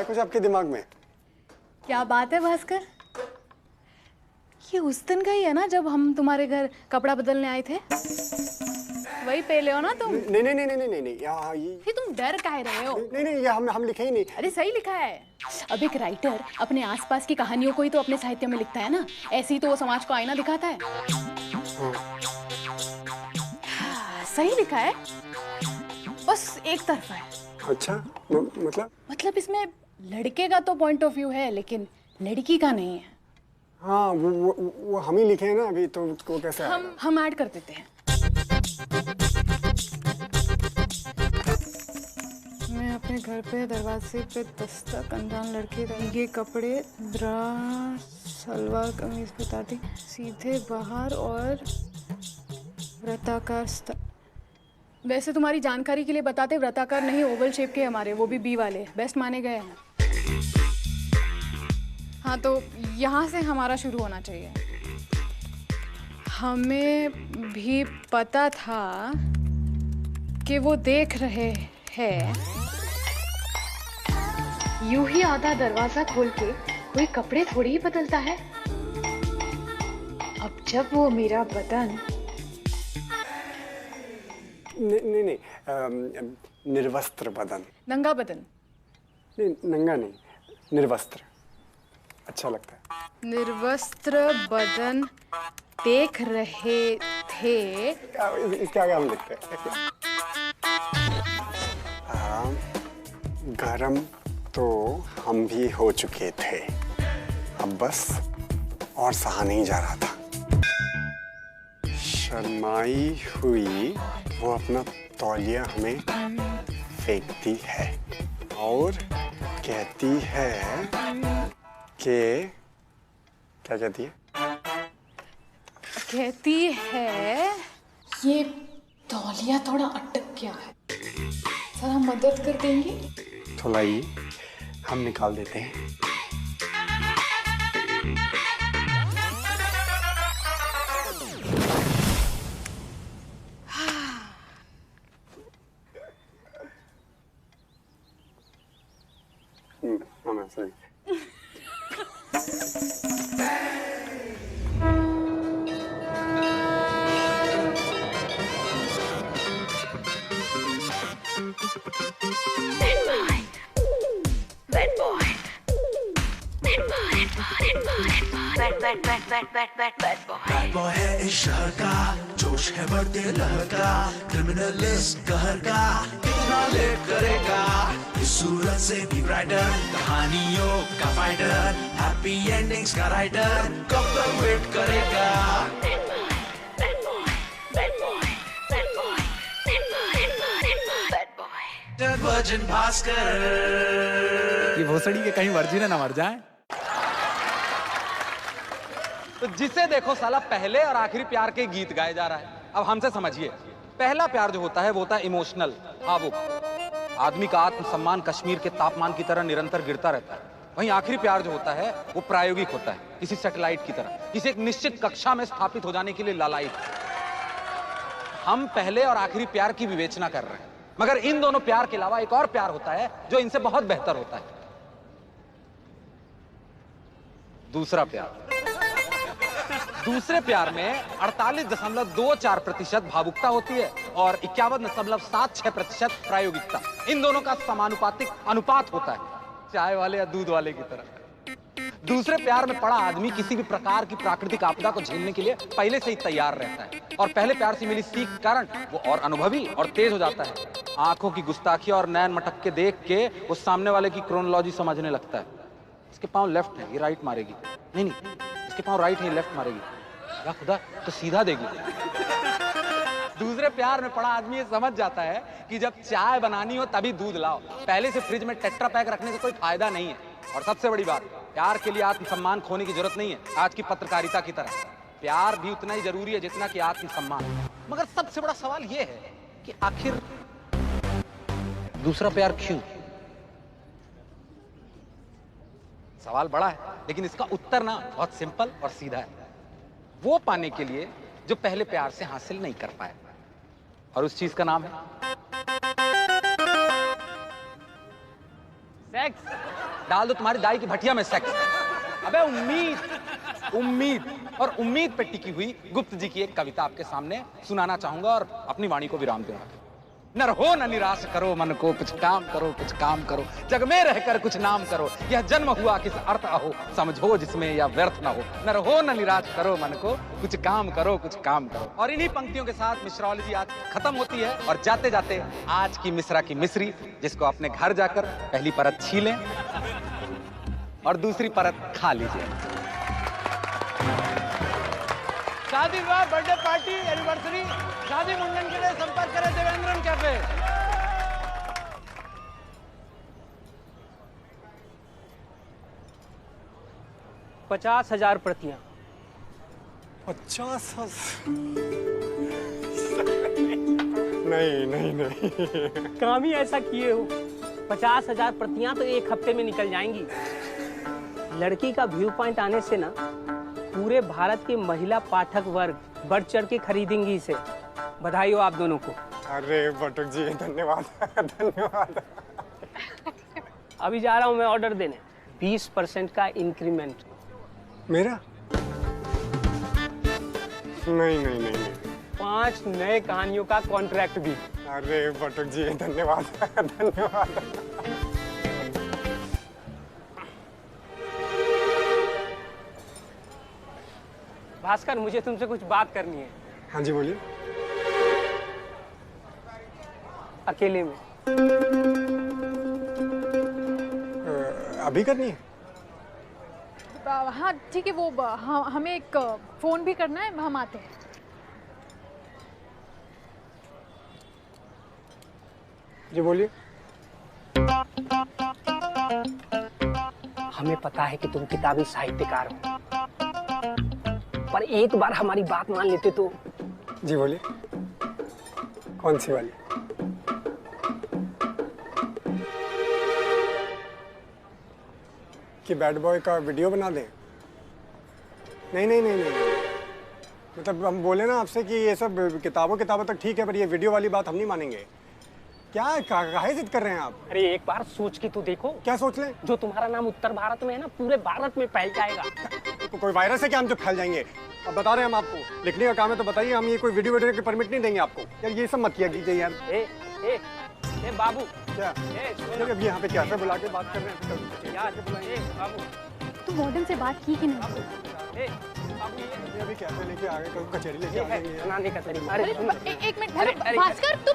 है कुछ आपके दिमाग में? क्या बात है भास्कर, ये उस दिन का ही है ना जब हम तुम्हारे घर कपड़ा बदलने आए थे? वही पहले हो ना तुम? नहीं नहीं नहीं नहीं नहीं नहीं, ये फिर तुम डर काहे रहे हो? नहीं नहीं, ये हम लिखे ही नहीं। अरे सही लिखा है। अब एक राइटर अपने आसपास की कहानियों को ही तो अपने साहित्य में लिखता है ना, ऐसे ही तो वो समाज को आईना दिखाता है। हाँ, सही लिखा है, बस एक तरफा है। अच्छा, मतलब इसमें लड़के का तो पॉइंट ऑफ व्यू है लेकिन लड़की का नहीं है। हाँ, वो हम ही लिखे हैं ना अभी, तो वो कैसे हम ऐड कर देते हैं। मैं अपने घर पे दरवाजे पे दस्तक, अनजान लड़के रंगे कपड़े, सलवार कमीज बताती, सीधे बाहर और वृत्ताकार। वैसे तुम्हारी जानकारी के लिए बताते, वृत्ताकार नहीं ओवल शेप के हमारे, वो भी बी वाले बेस्ट माने गए हैं। हाँ, तो यहाँ से हमारा शुरू होना चाहिए। हमें भी पता था कि वो देख रहे हैं। यूं ही आधा दरवाजा खोल के कोई कपड़े थोड़ी ही बदलता है। अब जब वो मेरा बदन नहीं, निर्वस्त्र बदन। नंगा बदन नहीं, नंगा नहीं, निर्वस्त्र अच्छा लगता है। निर्वस्त्र बदन देख रहे थे। इसके आगे हम लिखते हैं। गरम तो हम भी हो चुके थे, अब बस और सहा नहीं जा रहा था। शर्माई हुई वो अपना तौलिया हमें फेंकती है और कहती है कि क्या कहती है? कहती है ये तौलिया थोड़ा अटक गया है, जरा मदद कर देंगे? तो लाइए हम निकाल देते हैं। सही। बैड बॉय है इस शहर का, जोश है बढ़ते लहर का, क्रिमिनलिस्ट कहर का, कितना लेट करेगा, इस सूरत से भी ब्राइटर, कहानियों का फाइटर, हैप्पी एंडिंग्स का राइटर, कब तक वेट करेगा? वर्जिन भास्कर। ये भोसड़ी के कहीं वर्जिन ना मर जाए। तो जिसे देखो साला पहले और आखिरी प्यार के गीत गाए जा रहा है। अब हमसे समझिए, पहला प्यार जो होता है वो होता है इमोशनल, भावुक। आदमी का आत्मसम्मान कश्मीर के तापमान की तरह निरंतर गिरता रहता है। वहीं आखिरी प्यार जो होता है वो प्रायोगिक होता है, किसी सैटेलाइट की तरह, किसी एक निश्चित कक्षा में स्थापित हो जाने के लिए लालायित। हम पहले और आखिरी प्यार की विवेचना कर रहे हैं, मगर इन दोनों प्यार के अलावा एक और प्यार होता है जो इनसे बहुत बेहतर होता है, दूसरा प्यार। दूसरे प्यार में 48.24% भावुकता होती है और 51.76% प्रायोगिकता। इन दोनों का समानुपातिक अनुपात होता है, चाय वाले या दूध वाले की तरह। दूसरे प्यार में पड़ा आदमी किसी भी प्रकार की प्राकृतिक आपदा को झेलने के लिए पहले से ही तैयार रहता है और पहले प्यार से मिली सीख के कारण वो और अनुभवी और तेज हो जाता है। आंखों की गुस्ताखी और नैन मटक के देख के वो सामने वाले की क्रोनोलॉजी समझने लगता है। इसके पांव लेफ्ट है, ये राइट मारेगी, नहीं इसके पांव राइट है, ये लेफ्ट मारेगी, या खुदा तो सीधा देगी। दूसरे प्यार में पड़ा आदमी ये समझ जाता है कि जब चाय बनानी हो तभी दूध लाओ, पहले से फ्रिज में टेट्रा पैक रखने से कोई फायदा नहीं है। और सबसे बड़ी बात, प्यार के लिए आत्मसम्मान खोने की जरूरत नहीं है। आज की पत्रकारिता की तरह प्यार भी उतना ही जरूरी है जितना कि आत्मसम्मान। मगर सबसे बड़ा सवाल ये है कि आखिर दूसरा प्यार क्यों? सवाल बड़ा है, लेकिन इसका उत्तर ना बहुत सिंपल और सीधा है। वो पाने के लिए जो पहले प्यार से हासिल नहीं कर पाए, और उस चीज का नाम है सेक्स। डाल दो तुम्हारी दाई की भटिया में सेक्स। अबे उम्मीद, उम्मीद और उम्मीद पे टिकी हुई गुप्त जी की एक कविता आपके सामने सुनाना चाहूंगा और अपनी वाणी को विराम दूंगा। न रहो न निराश करो मन को, कुछ काम करो, कुछ काम करो, जग में रहकर कुछ नाम करो, यह जन्म हुआ किस अर्थ अहो, समझो जिसमें यह व्यर्थ न हो। न रहो न निराश करो मन को, कुछ काम करो, कुछ काम करो। और इन्हीं पंक्तियों के साथ मिश्रॉलॉजी आज खत्म होती है और जाते जाते आज की मिश्रा की मिश्री, जिसको अपने घर जाकर पहली परत छीलें और दूसरी परत खा लीजिए। शादी विवाह, बर्थडे पार्टी, एनिवर्सरी, शादी मुंडन के लिए संपर्क करें देवेंद्रन कैफे। पचास 50,000 प्रतियां। 50,000? नहीं नहीं नहीं। काम ही ऐसा किए हो। 50,000 प्रतियां तो एक हफ्ते में निकल जाएंगी। लड़की का व्यू पॉइंट आने से ना पूरे भारत की महिला पाठक वर्ग बढ़ चढ़ के खरीदेंगी इसे। बधाई हो आप दोनों को। अरे बटुक जी धन्यवाद धन्यवाद। अभी जा रहा हूँ मैं ऑर्डर देने। 20% का इंक्रीमेंट। मेरा? नहीं नहीं नहीं नहीं। 5 नए कहानियों का कॉन्ट्रैक्ट भी। अरे बटुक जी धन्यवाद धन्यवाद। भास्कर, मुझे तुमसे कुछ बात करनी है। हाँ जी बोलिए। अकेले में। अभी करनी है? हाँ ठीक है, वो हमें एक फोन भी करना है, हम आते हैं। जी बोलिए। हमें पता है कि तुम किताबी साहित्यकार हो, पर एक बार हमारी बात मान लेते तो। जी बोलिए। कौन सी वाली? कि बैड बॉय का वीडियो बना दें? नहीं नहीं नहीं नहीं, मतलब हम बोले ना आपसे कि ये सब किताबों तक ठीक है, पर ये वीडियो वाली बात हम नहीं मानेंगे। क्या काहे जिद कर रहे हैं आप? अरे एक बार सोच के तो देखो। क्या सोच लें? जो तुम्हारा नाम उत्तर भारत में है ना, पूरे भारत में फैल जाएगा। कोई वायरस है क्या हम जो फैल जाएंगे? अब बता रहे हैं हम आपको, लिखने का काम है तो बताइए, हम ये कोई वीडियो की परमिट नहीं देंगे आपको। यार ये सब मत किया कीजिए यार। ए बाबू। क्या? अभी यहाँ पे क्या से बुला के बात कर रहे हैं यार बाबू। तू वार्डन से बात की कि नहीं? बाबू ये अभी कैसे लेके आ गए, कचहरी लेके आ गए। बनाने का तरीका। अरे एक मिनट, भास्कर तुम।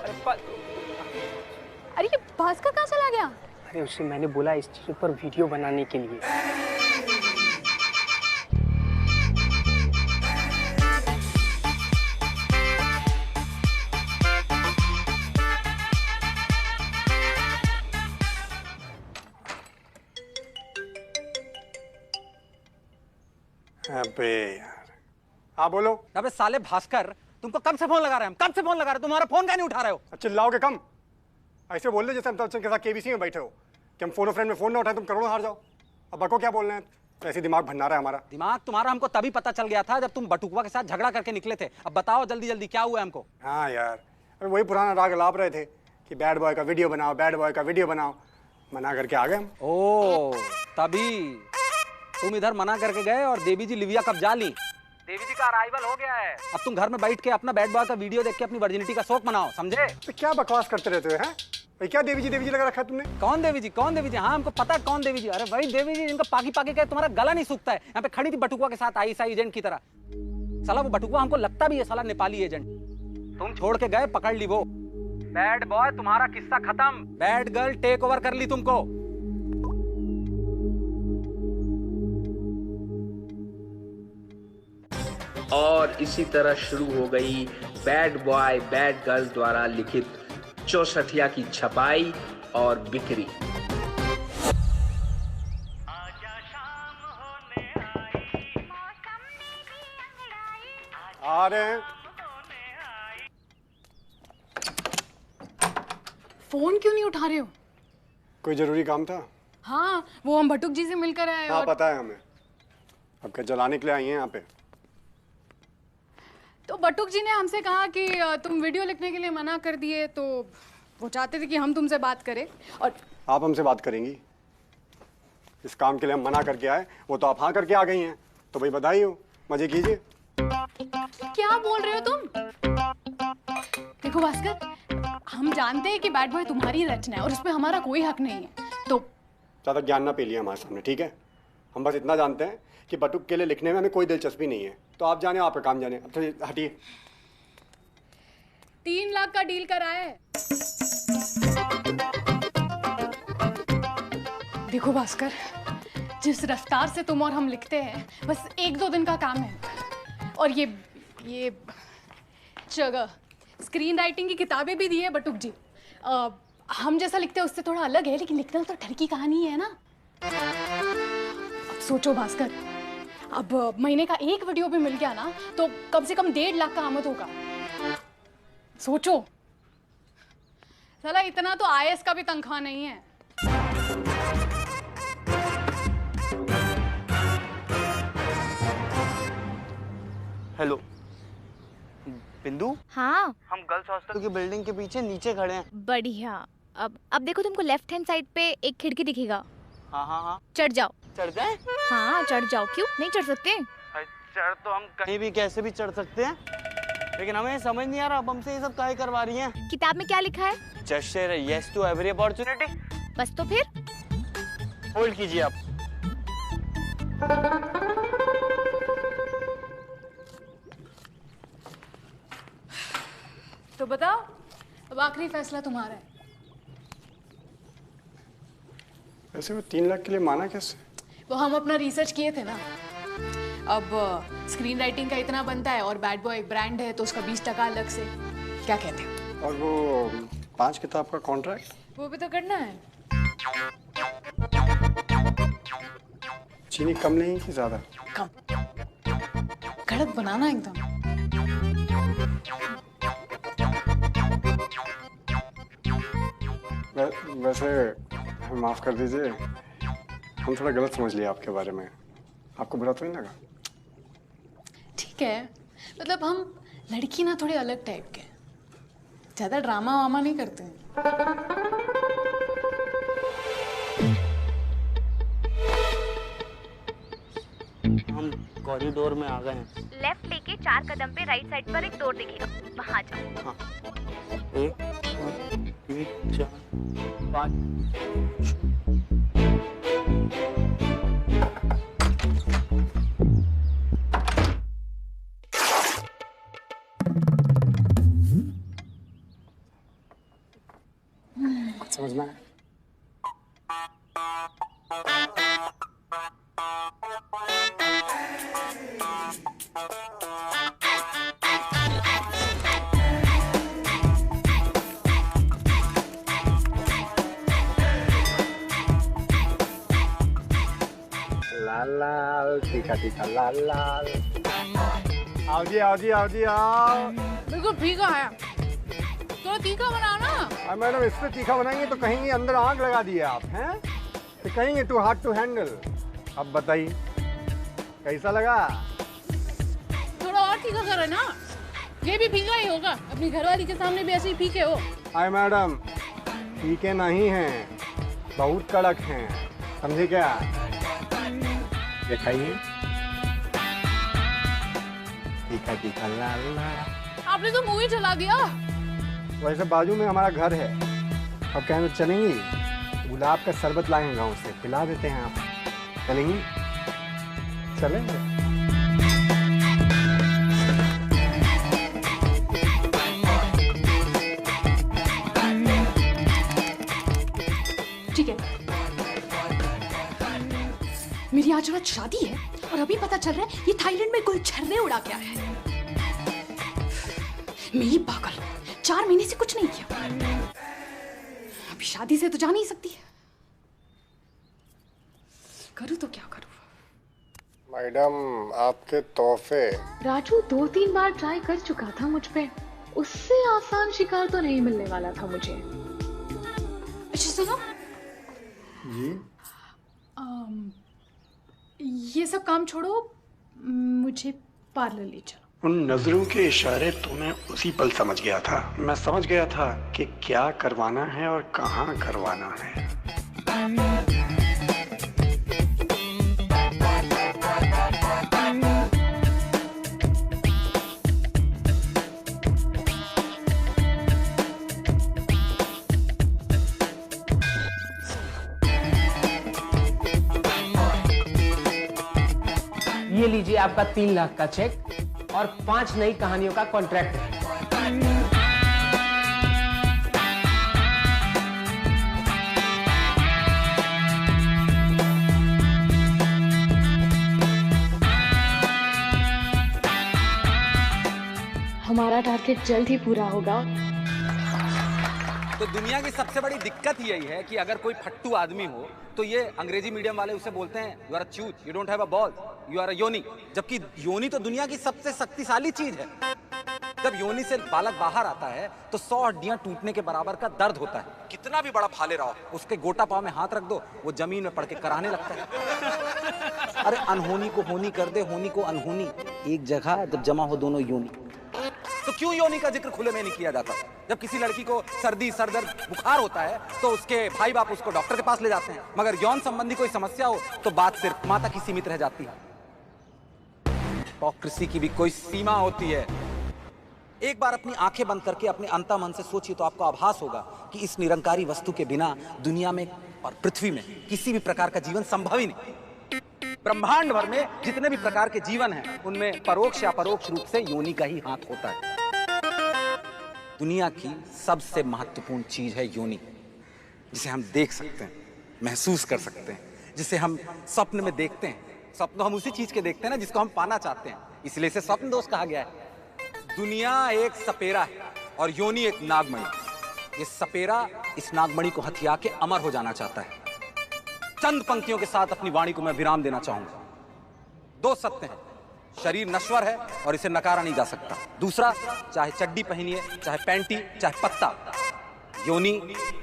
अरे ये भास्कर कहाँ चला गया? अरे उससे मैंने बोला इस चीज पर वीडियो बनाने के लिए। अबे यार। हाँ बोलो। अबे साले भास्कर, तुमको कब से फोन लगा रहे हैं? कब से फोन लगा रहे हैं? तुम्हारा फोन क्या नहीं उठा रहे हो? चिल्लाओगे कम। ऐसे बोल रहे जैसे हम के साथ केबीसी में बैठे हो कि हम फोन फ्रेंड में फोन ना उठाए तुम करोड़ों हार जाओ। अब बको क्या बोल रहे हैं? ऐसे दिमाग भंडारा है हमारा। दिमाग तुम्हारा हमको तभी पता चल गया था जब तुम बटुकवा के साथ झगड़ा करके निकले थे। अब बताओ जल्दी जल्दी क्या हुआ हमको? हाँ यार, अरे वही पुराना राग लाप रहे थे कि बैड बॉय का वीडियो बनाओ, बैड बॉय का वीडियो बनाओ। मना करके आ गए हम। ओ तभी तुम इधर मना करके गए और देवी जी लिविया कब्जा ली। देवी जी का अराइवल हो गया है। अब तुम घर में बैठ के अपना बैड बॉय का वीडियो देख के अपनी वर्जिनिटी का शौक मनाओ, समझे? तो क्या बकवास करते रहते हो? हैं भाई, क्या देवी जी लगा रखा है तुमने? कौन देवी जी? कौन देवी जी? हाँ हमको पता है कौन देवी जी। अरे वही देवी जी जिनको पाकी पाकी के तुम्हारा गला नहीं सूखता है। यहाँ पे खड़ी थी बटुकवा के साथ आईएसआई एजेंट की तरह। साला वो बटुकवा हमको लगता भी है साला नेपाली एजेंट। तुम छोड़ के गए, पकड़ ली वो। बैड बॉय तुम्हारा किस्सा खत्म। बैड गर्ल टेक ओवर कर ली तुमको। और इसी तरह शुरू हो गई बैड बॉय बैड गर्ल द्वारा लिखित 64 की छपाई और बिक्री। आ रहे हैं। फोन क्यों नहीं उठा रहे हो? कोई जरूरी काम था? हाँ, वो हम बटुक जी से मिलकर आए। हाँ और पता है हमें। अब क्या जलाने के लिए आई हैं यहाँ पे? तो बटुक जी ने हमसे कहा कि तुम वीडियो लिखने के लिए मना कर दिए, तो वो चाहते थे कि हम तुमसे बात करें। और आप हमसे बात करेंगी? इस काम के लिए हम मना करके आए, वो तो आप हाँ करके आ गई हैं, तो भाई बधाई हो, मजे कीजिए। क्या बोल रहे हो तुम? देखो भास्कर, हम जानते हैं कि बैड बॉय तुम्हारी रचना है और उसमें हमारा कोई हक नहीं है, तो ज़्यादा ज्ञान ना पी लिया हमारे सामने, ठीक है? हम बस इतना जानते हैं कि बटुक के लिए लिखने में हमें कोई दिलचस्पी नहीं है, तो आप जाने, आपका काम जाने। अब तो हटिए। 3 लाख का डील कराया है। देखो भास्कर, जिस रफ्तार से तुम और हम लिखते हैं, बस 1-2 दिन का काम है। और ये जगह स्क्रीन राइटिंग की किताबें भी दी है बटुक जी। हम जैसा लिखते हैं उससे थोड़ा अलग है, लेकिन लिखना तो डर की कहानी है ना। अब सोचो भास्कर, अब महीने का 1 वीडियो भी मिल गया ना, तो कम से कम 1.5 लाख का आमद होगा। सोचो साला, इतना तो आईएएस का भी तनख्वाह नहीं है। हेलो बिंदु, हाँ हम गर्ल्स हॉस्टल की बिल्डिंग के पीछे नीचे खड़े हैं। बढ़िया। अब देखो, तुमको लेफ्ट हैंड साइड पे एक खिड़की दिखेगा। हाँ हाँ हाँ, चढ़ जाओ। चढ़ जाए? हाँ चढ़ जाओ। क्यों नहीं चढ़ सकते? चढ़ तो हम कहीं भी कैसे भी चढ़ सकते हैं, लेकिन हमें समझ नहीं आ रहा अब हमसे ये सब काहे करवा रही हैं। किताब में क्या लिखा है? Just say yes to every opportunity. बस तो फिर होल्ड कीजिए आप। तो बताओ, अब आखिरी फैसला तुम्हारा है। वैसे वो 3 लाख के लिए माना कैसे? वो हम अपना रिसर्च किए थे ना। अब स्क्रीन राइटिंग का इतना बनता है और बैड बॉय ब्रांड है, तो उसका 20% अलग से। क्या कहते हो? और वो 5 किताब का कॉन्ट्रैक्ट, वो भी तो करना है। चीनी कम नहीं कि ज़्यादा? कम, कड़क बनाना एकदम। वैसे माफ़ कर दीजिए, हम थोड़ा गलत समझ लिया आपके बारे में। आपको बुरा तो नहीं लगा? ठीक है, मतलब हम लड़की ना थोड़े अलग टाइप के, ज़्यादा ड्रामा वामा नहीं करते हैं। हम कॉरिडोर में आ गए हैं। लेफ्ट लेके 4 कदम पे राइट साइड पर एक डोर दिखेगा, वहाँ जाओ। हाँ। 1 2 3 4 5। समझना है? लाल लाल तीखा तीखा लाल लाल। आओ जी आओ जी आओ जी आओ। बिल्कुल फीका है, थोड़ा तीखा बनाओ ना। मैडम, इससे तीखा बनाएंगे तो कहेंगे अंदर आग लगा दिए आप हैं, तो कहेंगे टू हार्ड टू हैंडल। अब बताइए कैसा लगा? थोड़ा और तीखा करो ना, ये भी फीका ही होगा। अपनी घरवाली के सामने भी ऐसे ही फीके हो। हाय मैडम, तीखे नहीं हैं, बहुत कड़क हैं, समझे क्या? ये खाइए, तीखा तीखा लाल लाल। आपने तो मुंह ही चला दिया। वैसे बाजू में हमारा घर है, अब कहने चलेंगी? गुलाब का शरबत लाए हैं गाँव से, पिला देते हैं। आप चलेंगी? चलेंगे। ठीक है, मेरी आज रात शादी है और अभी पता चल रहा है ये थाईलैंड में गुलछर्रे उड़ा के आया है। मेरी पागल, 4 महीने से कुछ नहीं किया, अभी शादी से तो जा नहीं सकती। करूँ तो क्या करूँ? मैडम, आपके तोहफे। राजू 2-3 बार ट्राई कर चुका था मुझ पे, उससे आसान शिकार तो नहीं मिलने वाला था मुझे। अच्छा सुनो जी, ये सब काम छोड़ो, मुझे पार्लर ले चलो। उन नजरों के इशारे तो मैं उसी पल समझ गया था। मैं समझ गया था कि क्या करवाना है और कहाँ करवाना है। ये लीजिए आपका 3 लाख का चेक और 5 नई कहानियों का कॉन्ट्रैक्ट। हमारा टारगेट जल्द ही पूरा होगा। तो दुनिया की सबसे बड़ी दिक्कत यही है कि अगर कोई फट्टू आदमी हो तो ये अंग्रेजी मीडियम वाले उसे बोलते हैं यू आर अ चूत, you don't have a ball, you are a yoni. जबकि योनी तो दुनिया की सबसे शक्तिशाली चीज है। जब योनी से बालक बाहर आता है तो 100 हड्डियां टूटने के बराबर का दर्द होता है। कितना भी बड़ा फाले रहो, उसके गोटा पांव में हाथ रख दो, वो जमीन में पड़ के कराने लगता है। अरे अनहोनी को होनी कर दे, होनी को अनहोनी, एक जगह जब जमा हो दोनों योनी। तो क्यों योनी का जिक्र खुले में नहीं किया जाता? जब किसी लड़की को सर्दी, सरदर्द, बुखार होता है तो उसके भाई बाप उसको डॉक्टर के पास ले जाते हैं, मगर यौन संबंधी कोई समस्या हो तो बात सिर्फ माता की सीमित रह जाती है। हिपोक्रेसी की भी कोई सीमा होती है। एक बार अपनी आंखें बंद करके अपने अंतः मन से सोचिए तो आपको आभास होगा कि इस निरंकारी वस्तु के बिना दुनिया में और पृथ्वी में किसी भी प्रकार का जीवन संभव ही नहीं। ब्रह्मांड भर में जितने भी प्रकार के जीवन हैं उनमें परोक्ष या परोक्ष रूप से योनि का ही हाथ होता है। दुनिया की सबसे महत्वपूर्ण चीज है योनि, जिसे हम देख सकते हैं, महसूस कर सकते हैं, जिसे हम स्वप्न में देखते हैं। स्वप्न हम उसी चीज के देखते हैं ना जिसको हम पाना चाहते हैं, इसलिए इसे स्वप्न दोष कहा गया है। दुनिया एक सपेरा है और योनि एक नागमणि। ये सपेरा इस नागमणि को हथिया के अमर हो जाना चाहता है। चंद पंक्तियों के साथ अपनी वाणी को मैं विराम देना चाहूंगा। 2 सत्य हैं, शरीर नश्वर है और इसे नकारा नहीं जा सकता। दूसरा, चाहे चड्डी पहनिए, चाहे पैंटी, चाहे पत्ता, योनि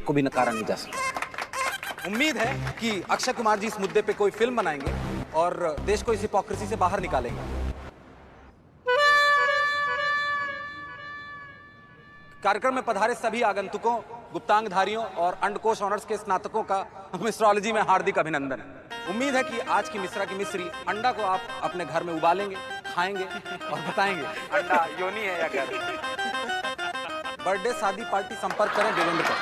को भी नकारा नहीं जा सकता। उम्मीद है कि अक्षय कुमार जी इस मुद्दे पे कोई फिल्म बनाएंगे और देश को इस हिपोक्रेसी से बाहर निकालेंगे। कार्यक्रम में पधारे सभी आगंतुकों, गुप्तांगधारियों और अंडकोश ऑनर्स के स्नातकों का मिश्रोलॉजी में हार्दिक अभिनंदन है। उम्मीद है कि आज की मिश्रा की मिश्री अंडा को आप अपने घर में उबालेंगे, खाएंगे और बताएंगे अंडा योनि है या घर। बर्थडे, शादी, पार्टी संपर्क करें देवेंद्र को।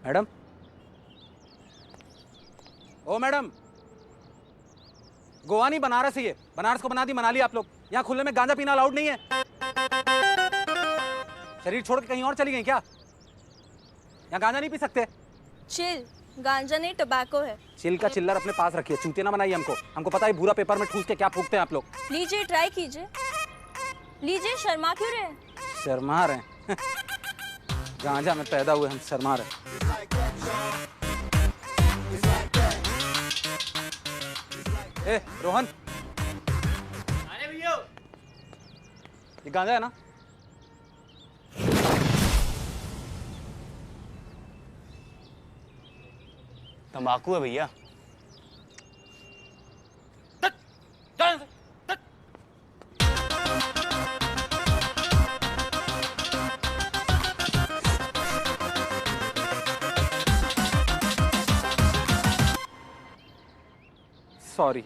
मैडम, ओ मैडम, गोवा नहीं बनारस है ये। बनारस को बना दी मनाली आप लोग। यहाँ खुले में गांजा पीना अलाउड नहीं है। शरीर छोड़ के कहीं और चली गई क्या? यहाँ गांजा नहीं पी सकते। चिल, गांजा नहीं टोबैको है। चिल का चिल्लर अपने पास रखिए, चूते ना बनाइए हमको। हमको पता है भूरा पेपर में ठूस के क्या फूकते हैं आप लोग। लीजिए, ट्राई कीजिए। लीजिए, शर्मा क्यों रहे? शर्मा रहे गांजा में पैदा हुए हम शर्मा रहे। ए रोहन, अरे भैया, ये गांजा है ना? तंबाकू है भैया। सॉरी,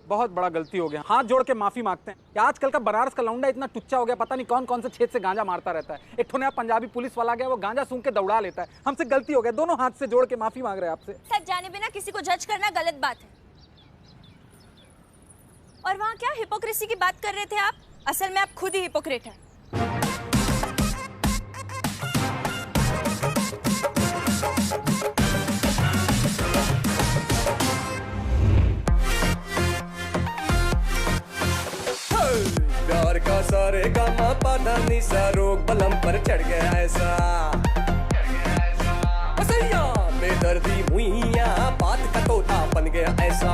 बहुत बड़ा गलती हो गया। हाथ जोड़ के माफी मांगते हैं। कि आजकल का बनारस का लौंडा इतना टुच्चा हो गया, पता नहीं कौन कौन से छेद से गांजा मारता रहता है। एक ठो नया पंजाबी पुलिस वाला गया, वो गांजा सूंघ के दौड़ा लेता है। हमसे गलती हो गया, दोनों हाथ से जोड़ के माफी मांग रहे हैं आपसे। सच जाने बिना किसी को जज करना गलत बात है। और वहाँ क्या हिपोक्रेसी की बात कर रहे थे आप? असल में आप खुद ही हिपोक्रेट हैं। प्यार का सारे गामा पाधा निसा रोग बलम पर चढ़ गया ऐसा। बेदर्दी हुई बात का तोता बन गया ऐसा।